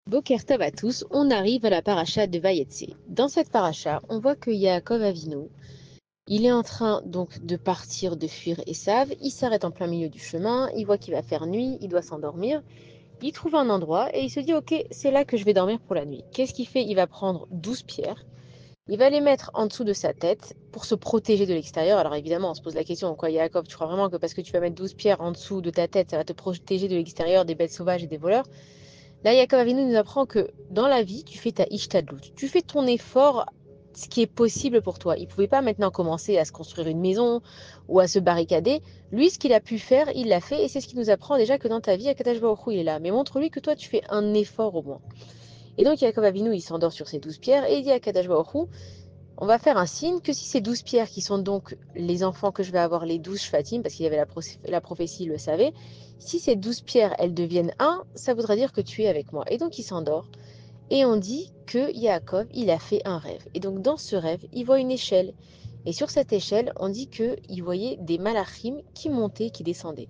Boker Tov à tous, on arrive à la paracha de Vayetse. Dans cette paracha, on voit que Yaakov Avinu, il est en train donc de partir, de fuir Esav, il s'arrête en plein milieu du chemin, il voit qu'il va faire nuit, il doit s'endormir, il trouve un endroit et il se dit ok, c'est là que je vais dormir pour la nuit. Qu'est-ce qu'il fait? Il va prendre 12 pierres, il va les mettre en dessous de sa tête pour se protéger de l'extérieur. Alors évidemment, on se pose la question, quoi Yaakov, tu crois vraiment que parce que tu vas mettre 12 pierres en dessous de ta tête, ça va te protéger de l'extérieur des bêtes sauvages et des voleurs? Là, Yaakov Avinu nous apprend que dans la vie, tu fais ta ishtadlut. Tu fais ton effort, ce qui est possible pour toi. Il ne pouvait pas maintenant commencer à se construire une maison ou à se barricader. Lui, ce qu'il a pu faire, il l'a fait. Et c'est ce qui nous apprend déjà que dans ta vie, Akadosh Baruch Hu, il est là. Mais montre-lui que toi, tu fais un effort au moins. Et donc, Yaakov Avinu, il s'endort sur ses 12 pierres et il dit à Akadosh Baruch Hu, on va faire un signe que si ces 12 pierres, qui sont donc les enfants que je vais avoir, les 12 Shvatim, parce qu'il y avait la prophétie, il le savait, si ces 12 pierres, elles deviennent un, ça voudra dire que tu es avec moi. Et donc il s'endort. Et on dit que Yaakov, il a fait un rêve. Et donc dans ce rêve, il voit une échelle. Et sur cette échelle, on dit qu'il voyait des malachim qui montaient, qui descendaient.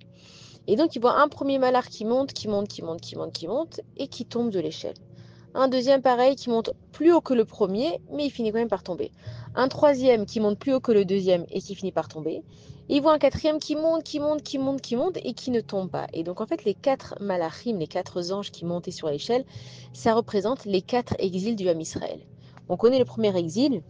Et donc il voit un premier malach qui monte, qui monte, qui monte, qui monte, qui monte, et qui tombe de l'échelle. Un deuxième pareil qui monte plus haut que le premier, mais il finit quand même par tomber. Un troisième qui monte plus haut que le deuxième et qui finit par tomber. Et il voit un quatrième qui monte, qui monte, qui monte, qui monte et qui ne tombe pas. Et donc en fait les 4 malachim, les 4 anges qui montaient sur l'échelle, ça représente les 4 exils du Ham Israël. On connaît le premier exil,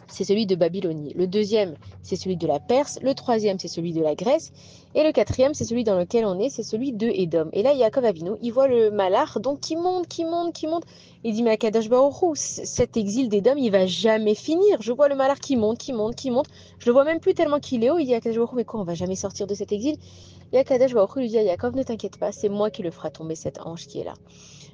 c'est celui de Babylonie. Le deuxième, c'est celui de la Perse. Le troisième, c'est celui de la Grèce. Et le quatrième, c'est celui dans lequel on est, c'est celui de Édom. Et là, Yaakov Avinu, il voit le malach, donc qui monte, qui monte, qui monte. Il dit, mais Akadosh Baruch Hu, cet exil d'Édom, il va jamais finir. Je vois le malach qui monte, qui monte, qui monte. Je le vois même plus tellement qu'il est haut. Il dit à Akadosh Baruch Hu, mais quoi, on va jamais sortir de cet exil? Et Akadosh Baruch Hu lui dit à Yaakov, ne t'inquiète pas, c'est moi qui le fera tomber, cet ange qui est là.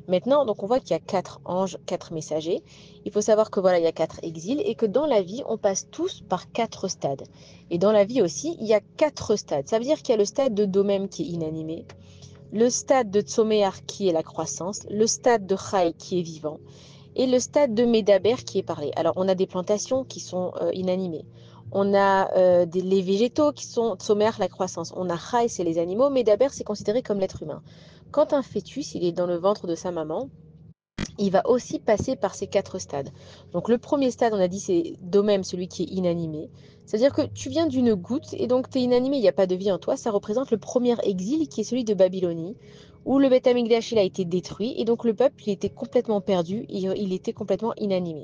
Maintenant, donc on voit qu'il y a 4 anges, 4 messagers. Il faut savoir que voilà, il y a 4 exils et que dans la vie, on passe tous par 4 stades. Et dans la vie aussi, il y a 4 stades. Ça veut dire qu'il y a le stade de Domem qui est inanimé, le stade de Tsoméar qui est la croissance, le stade de Chai qui est vivant et le stade de Médaber qui est parlé. Alors, on a des plantations qui sont inanimées. On a les végétaux qui sont Tsomer, la croissance. On a Chai, c'est les animaux. Médaber, c'est considéré comme l'être humain. Quand un fœtus, il est dans le ventre de sa maman, il va aussi passer par ces 4 stades. Donc le premier stade, on a dit, c'est d'Omem, celui qui est inanimé. C'est-à-dire que tu viens d'une goutte et donc tu es inanimé, il n'y a pas de vie en toi. Ça représente le premier exil qui est celui de Babylonie, où le Beth Amikdash il a été détruit et donc le peuple il était complètement perdu, il était complètement inanimé.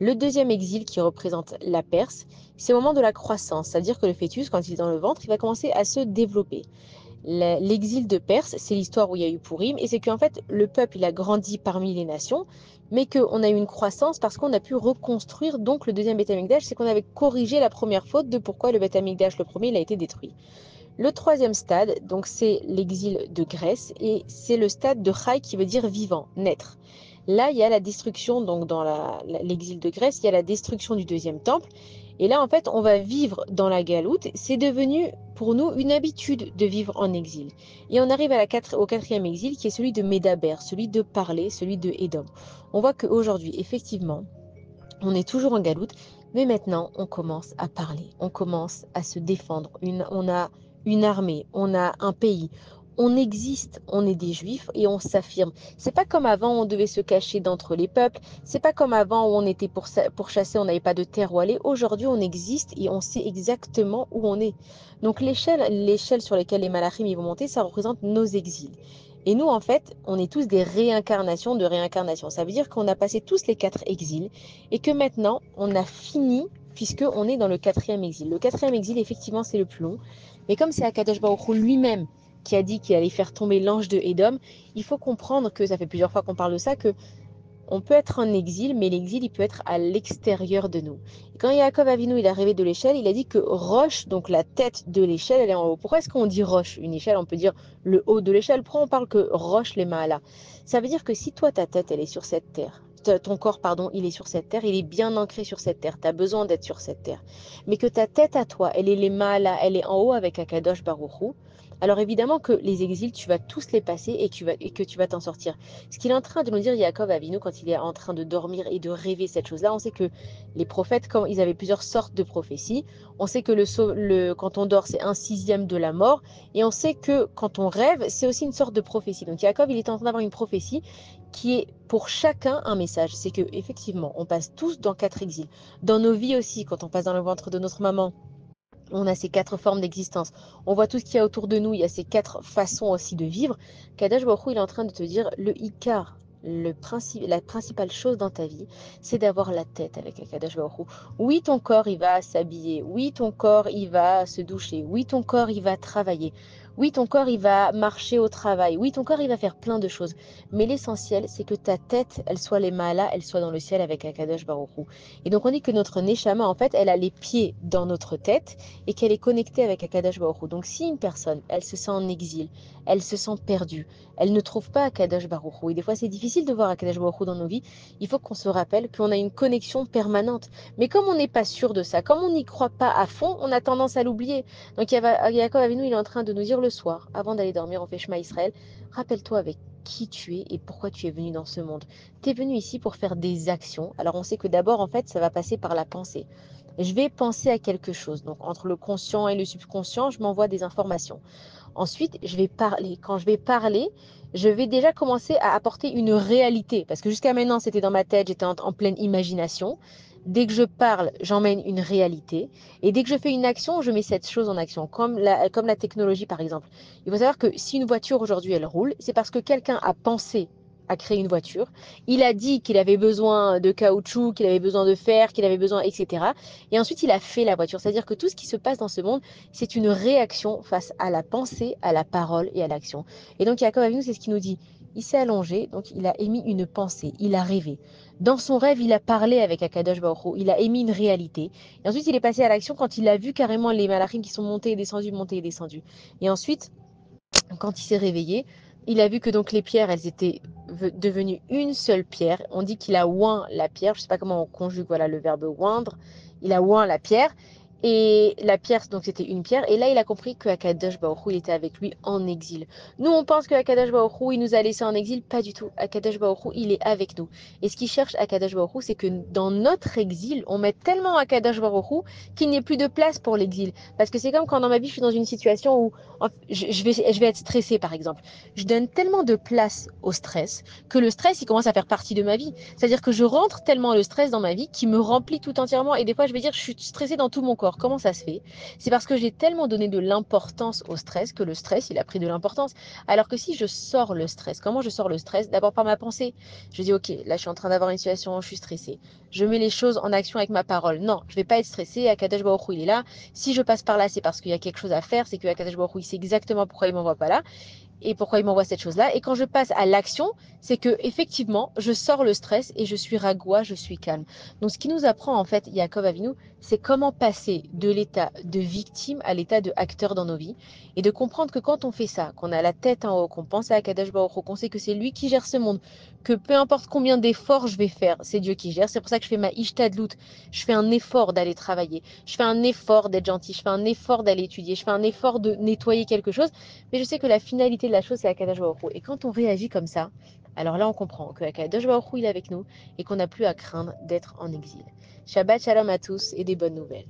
Le deuxième exil qui représente la Perse, c'est au moment de la croissance, c'est-à-dire que le fœtus, quand il est dans le ventre, il va commencer à se développer. L'exil de Perse, c'est l'histoire où il y a eu Pourim, et c'est qu'en fait, le peuple, il a grandi parmi les nations, mais qu'on a eu une croissance parce qu'on a pu reconstruire donc le deuxième Beth Amikdash, c'est qu'on avait corrigé la première faute de pourquoi le Beth Amikdash, le premier, il a été détruit. Le troisième stade, donc c'est l'exil de Grèce, et c'est le stade de Chai qui veut dire vivant, naître. Là, il y a la destruction, donc dans l'exil de Grèce, il y a la destruction du deuxième temple. Et là, en fait, on va vivre dans la galoute. C'est devenu pour nous une habitude de vivre en exil. Et on arrive au quatrième exil, qui est celui de Médaber, celui de parler, celui de Édom. On voit qu'aujourd'hui, effectivement, on est toujours en galoute, mais maintenant, on commence à parler, on commence à se défendre. On a une armée, on a un pays, on existe, on est des juifs et on s'affirme. C'est pas comme avant, on devait se cacher d'entre les peuples. C'est pas comme avant où on était pour chasser, on n'avait pas de terre où aller. Aujourd'hui, on existe et on sait exactement où on est. Donc l'échelle sur laquelle les malachim ils vont monter, ça représente nos exils. Et nous, en fait, on est tous des réincarnations de réincarnation. Ça veut dire qu'on a passé tous les 4 exils et que maintenant, on a fini puisqu'on est dans le quatrième exil. Le quatrième exil, effectivement, c'est le plus long. Mais comme c'est Akadosh Baruch Hu lui-même qui a dit qu'il allait faire tomber l'ange de Édom, il faut comprendre que, ça fait plusieurs fois qu'on parle de ça, que on peut être en exil, mais l'exil, il peut être à l'extérieur de nous. Et quand Yaakov Avinu, il est arrivé de l'échelle, il a dit que Roche, donc la tête de l'échelle, elle est en haut. Pourquoi est-ce qu'on dit Roche? Une échelle, on peut dire le haut de l'échelle. Pourquoi on parle que Roche les Maala? Ça veut dire que si toi, ta tête, elle est sur cette terre, ton corps, pardon, il est sur cette terre, il est bien ancré sur cette terre, tu as besoin d'être sur cette terre. Mais que ta tête à toi, elle est les Maala, elle est en haut avec Akadosh Baruch Hu, alors évidemment que les exils, tu vas tous les passer et que tu vas t'en sortir. Ce qu'il est en train de nous dire, Yaakov Avinu, quand il est en train de dormir et de rêver cette chose-là, on sait que les prophètes, quand ils avaient plusieurs sortes de prophéties, on sait que quand on dort, c'est 1/6 de la mort, et on sait que quand on rêve, c'est aussi une sorte de prophétie. Donc Yaakov, il est en train d'avoir une prophétie qui est pour chacun un message. C'est que effectivement, on passe tous dans 4 exils. Dans nos vies aussi, quand on passe dans le ventre de notre maman, on a ces 4 formes d'existence. On voit tout ce qu'il y a autour de nous. Il y a ces 4 façons aussi de vivre. Kadosh Baruch Hu, il est en train de te dire le Ikar. La principale chose dans ta vie, c'est d'avoir la tête avec Akadosh Baruch Hu. Oui, ton corps, il va s'habiller. Oui, ton corps, il va se doucher. Oui, ton corps, il va travailler. Oui, ton corps, il va marcher au travail. Oui, ton corps, il va faire plein de choses. Mais l'essentiel, c'est que ta tête, elle soit les malas, elle soit dans le ciel avec Akadosh Baruch Hu. Et donc, on dit que notre Neshama, en fait, elle a les pieds dans notre tête et qu'elle est connectée avec Akadosh Baruch Hu. Donc si une personne, elle se sent en exil, elle se sent perdue, elle ne trouve pas Akadosh Baruch Hu, et des fois c'est difficile de voir Akadosh Baruch Hu dans nos vies, il faut qu'on se rappelle qu'on a une connexion permanente. Mais comme on n'est pas sûr de ça, comme on n'y croit pas à fond, on a tendance à l'oublier. Donc Yaakov Avinu, il est en train de nous dire le soir, avant d'aller dormir, on fait Shema Israël, rappelle-toi avec qui tu es et pourquoi tu es venu dans ce monde. Tu es venu ici pour faire des actions. Alors on sait que d'abord, en fait, ça va passer par la pensée. Je vais penser à quelque chose. Donc, entre le conscient et le subconscient, je m'envoie des informations. Ensuite, je vais parler. Quand je vais parler, je vais déjà commencer à apporter une réalité. Parce que jusqu'à maintenant, c'était dans ma tête, j'étais en pleine imagination. Dès que je parle, j'emmène une réalité. Et dès que je fais une action, je mets cette chose en action. Comme la technologie, par exemple. Il faut savoir que si une voiture aujourd'hui, elle roule, c'est parce que quelqu'un a pensé à créer une voiture. Il a dit qu'il avait besoin de caoutchouc, qu'il avait besoin de fer, qu'il avait besoin, etc. Et ensuite, il a fait la voiture. C'est-à-dire que tout ce qui se passe dans ce monde, c'est une réaction face à la pensée, à la parole et à l'action. Et donc, Yaakov Avinu, c'est ce qu'il nous dit. Il s'est allongé, donc il a émis une pensée, il a rêvé. Dans son rêve, il a parlé avec Akadosh Baruch Hu, il a émis une réalité. Et ensuite, il est passé à l'action quand il a vu carrément les malachim qui sont montés et descendus. Et ensuite, quand il s'est réveillé, il a vu que donc les pierres, elles étaient devenues une seule pierre. On dit qu'il a oint la pierre. Je ne sais pas comment on conjugue voilà, le verbe oindre. Il a oint la pierre. Et la pierre, donc c'était une pierre. Et là, il a compris que Akadosh Baruch Hu, il était avec lui en exil. Nous, on pense que Akadosh Baruch Hu, il nous a laissés en exil. Pas du tout. Akadosh Baruch Hu, il est avec nous. Et ce qu'il cherche Akadosh Baruch Hu, c'est que dans notre exil, on met tellement Akadosh Baruch Hu qu'il n'y ait plus de place pour l'exil. Parce que c'est comme quand dans ma vie, je suis dans une situation où je vais être stressée, par exemple. Je donne tellement de place au stress que le stress, il commence à faire partie de ma vie. C'est-à-dire que je rentre tellement le stress dans ma vie qui me remplit tout entièrement. Et des fois, je vais dire, je suis stressée dans tout mon corps. Comment ça se fait? C'est parce que j'ai tellement donné de l'importance au stress que le stress, il a pris de l'importance. Alors que si je sors le stress, comment je sors le stress? D'abord par ma pensée. Je dis, ok, là, je suis en train d'avoir une situation, je suis stressée. Je mets les choses en action avec ma parole. Non, je vais pas être stressée. Akadosh Baruch Hu, il est là. Si je passe par là, c'est parce qu'il y a quelque chose à faire. C'est que Akadosh Baruch Hu, il sait exactement pourquoi il m'envoie pas là et pourquoi il m'envoie cette chose-là. Et quand je passe à l'action, c'est que effectivement, je sors le stress et je suis ragoua, je suis calme. Donc, ce qui nous apprend en fait, Yaakov Avinu, c'est comment passer de l'état de victime à l'état de acteur dans nos vies et de comprendre que quand on fait ça, qu'on a la tête en haut, qu'on pense à Akadosh Baruch Hu, qu'on sait que c'est lui qui gère ce monde, que peu importe combien d'efforts je vais faire, c'est Dieu qui gère. C'est pour ça que je fais ma ishtadlout. Je fais un effort d'aller travailler. Je fais un effort d'être gentil. Je fais un effort d'aller étudier. Je fais un effort de nettoyer quelque chose. Mais je sais que la finalité de la chose, c'est Akadosh Baruch Hu. Et quand on réagit comme ça, alors là, on comprend que Akadosh Baruch Hu, il est avec nous et qu'on n'a plus à craindre d'être en exil. Shabbat shalom à tous et des bonnes nouvelles.